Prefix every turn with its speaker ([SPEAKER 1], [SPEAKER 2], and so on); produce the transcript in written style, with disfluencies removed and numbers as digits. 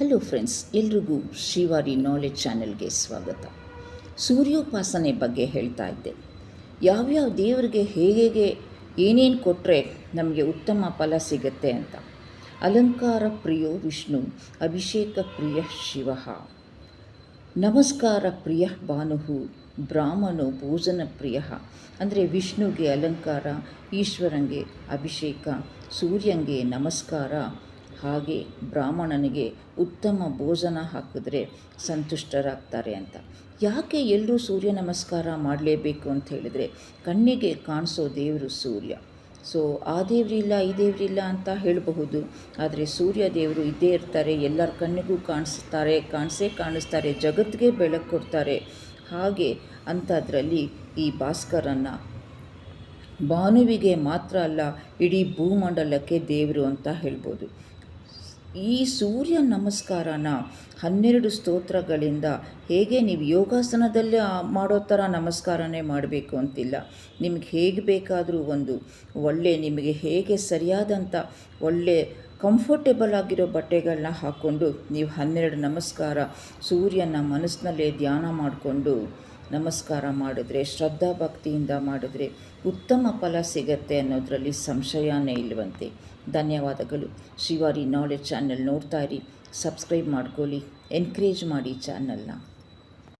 [SPEAKER 1] Hello friends, ಎಲ್ರಿಗೂ Srivari knowledge ಚಾನೆಲ್ಗೆ ಸ್ವಾಗತ. ಸೂರ್ಯೋಪಾಸನೆ ಬಗ್ಗೆ ಹೇಳ್ತಾ ಇದ್ದೆ. ಯಾವ್ಯಾವ ದೇವರಿಗೆ ಹೇಗೆ ಏನೇನು ಕೊಟ್ಟರೆ ನಮಗೆ ಉತ್ತಮ ಫಲ ಸಿಗುತ್ತೆ ಅಂತ. ಅಲಂಕಾರ ಪ್ರಿಯೋ ವಿಷ್ಣು, ಅಭಿಷೇಕ ಪ್ರಿಯ ಶಿವ, ನಮಸ್ಕಾರ ಪ್ರಿಯ ಭಾನುಹು, ಬ್ರಾಹ್ಮಣೋ ಭೋಜನ ಪ್ರಿಯ. ಅಂದರೆ ವಿಷ್ಣುಗೆ ಅಲಂಕಾರ, ಈಶ್ವರಂಗೆ ಅಭಿಷೇಕ, ಸೂರ್ಯಂಗೆ ನಮಸ್ಕಾರ, ಹಾಗೆ ಬ್ರಾಹ್ಮಣನಿಗೆ ಉತ್ತಮ ಭೋಜನ ಹಾಕಿದ್ರೆ ಸಂತುಷ್ಟರಾಗ್ತಾರೆ ಅಂತ. ಯಾಕೆ ಎಲ್ಲರೂ ಸೂರ್ಯ ನಮಸ್ಕಾರ ಮಾಡಲೇಬೇಕು ಅಂತ ಹೇಳಿದರೆ, ಕಣ್ಣಿಗೆ ಕಾಣಿಸೋ ದೇವರು ಸೂರ್ಯ. ಸೊ ಆ ದೇವರಿಲ್ಲ ಈ ದೇವರಿಲ್ಲ ಅಂತ ಹೇಳಬಹುದು, ಆದರೆ ಸೂರ್ಯ ದೇವರು ಇದ್ದೇ ಇರ್ತಾರೆ, ಎಲ್ಲರ ಕಣ್ಣಿಗೂ ಕಾಣಿಸ್ತಾರೆ, ಜಗತ್ತಿಗೆ ಬೆಳಕು ಕೊಡ್ತಾರೆ. ಹಾಗೆ ಅಂಥದ್ರಲ್ಲಿ ಈ ಭಾಸ್ಕರನ್ನು ಭಾನುವಿಗೆ ಮಾತ್ರ ಅಲ್ಲ, ಇಡೀ ಭೂಮಂಡಲಕ್ಕೆ ದೇವರು ಅಂತ ಹೇಳ್ಬೋದು. ಈ ಸೂರ್ಯ ನಮಸ್ಕಾರನ 12 ಸ್ತೋತ್ರಗಳಿಂದ ಹೇಗೆ ನೀವು ಯೋಗಾಸನದಲ್ಲಿ ಮಾಡೋ ಥರ ನಮಸ್ಕಾರನೇ ಮಾಡಬೇಕು ಅಂತಿಲ್ಲ. ನಿಮಗೆ ಹೇಗೆ ಬೇಕಾದರೂ ನಿಮಗೆ ಹೇಗೆ ಸರಿಯಾದಂಥ ಒಳ್ಳೆ ಕಂಫರ್ಟೇಬಲ್ ಆಗಿರೋ ಬಟ್ಟೆಗಳನ್ನ ಹಾಕ್ಕೊಂಡು ನೀವು 12 ನಮಸ್ಕಾರ ಸೂರ್ಯನ ಮನಸ್ಸಿನಲ್ಲೇ ಧ್ಯಾನ ಮಾಡಿಕೊಂಡು ನಮಸ್ಕಾರ ಮಾಡಿದ್ರೆ, ಶ್ರದ್ಧಾ ಭಕ್ತಿಯಿಂದ ಮಾಡಿದ್ರೆ ಉತ್ತಮ ಫಲ ಸಿಗತ್ತೆ ಅನ್ನೋದರಲ್ಲಿ ಸಂಶಯನೇ ಇಲ್ಲವಂತೆ. ಧನ್ಯವಾದಗಳು. ಶ್ರೀವಾರಿ ನಾಲೆಡ್ಜ್ ಚಾನೆಲ್ ನೋಡ್ತಾ ಇರಿ, ಸಬ್ಸ್ಕ್ರೈಬ್ ಮಾಡ್ಕೊಳ್ಳಿ, ಎನ್ಕರೇಜ್ ಮಾಡಿ ಚಾನಲ್ನ.